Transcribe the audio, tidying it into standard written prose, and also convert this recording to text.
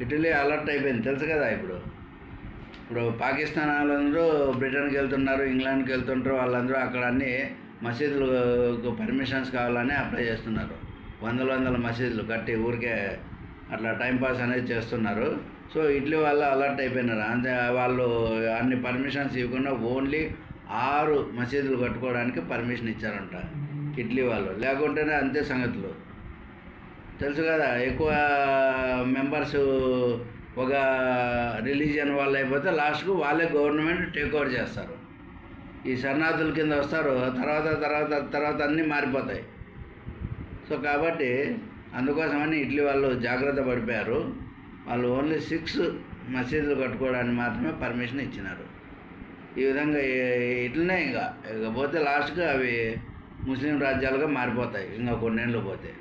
Italy alert అయిపోయింది, తెలుసు కదా. ఇప్పుడు పాకిస్తాన్ వాళ్ళందరూ బ్రిటన్కి వెళ్తున్నారు, ఇంగ్లాండ్కి వెళ్తుంటారు. వాళ్ళందరూ అక్కడ అన్ని మసీదులకు పర్మిషన్స్ కావాలని అప్లై చేస్తున్నారు. వందల మసీదులు కట్టి ఊరికే అట్లా టైంపాస్ అనేది చేస్తున్నారు. సో ఇటలీ వాళ్ళు అలర్ట్ అయిపోయినారు. అంతే, వాళ్ళు అన్ని పర్మిషన్స్ ఇవ్వకుండా ఓన్లీ 6 మసీదులు కట్టుకోవడానికి పర్మిషన్ ఇచ్చారంట ఇటలీ వాళ్ళు. లేకుంటేనే అంతే సంగతులు, తెలుసు కదా. ఎక్కువ మెంబర్స్ ఒక రిలీజియన్ వాళ్ళు అయిపోతే లాస్ట్కు వాళ్ళే గవర్నమెంట్ టేక్ ఓవర్ చేస్తారు. ఈ శరణార్థుల కింద వస్తారు, తర్వాత అన్నీ మారిపోతాయి. సో కాబట్టి అందుకోసమని ఇటలీ వాళ్ళు జాగ్రత్త పడిపోయారు. వాళ్ళు ఓన్లీ 6 మసీదులు కట్టుకోవడానికి మాత్రమే పర్మిషన్ ఇచ్చినారు. ఈ విధంగా ఇట్లనే ఇక పోతే లాస్ట్గా అవి ముస్లిం రాజ్యాలుగా మారిపోతాయి ఇంకా కొన్నేళ్ళు పోతే.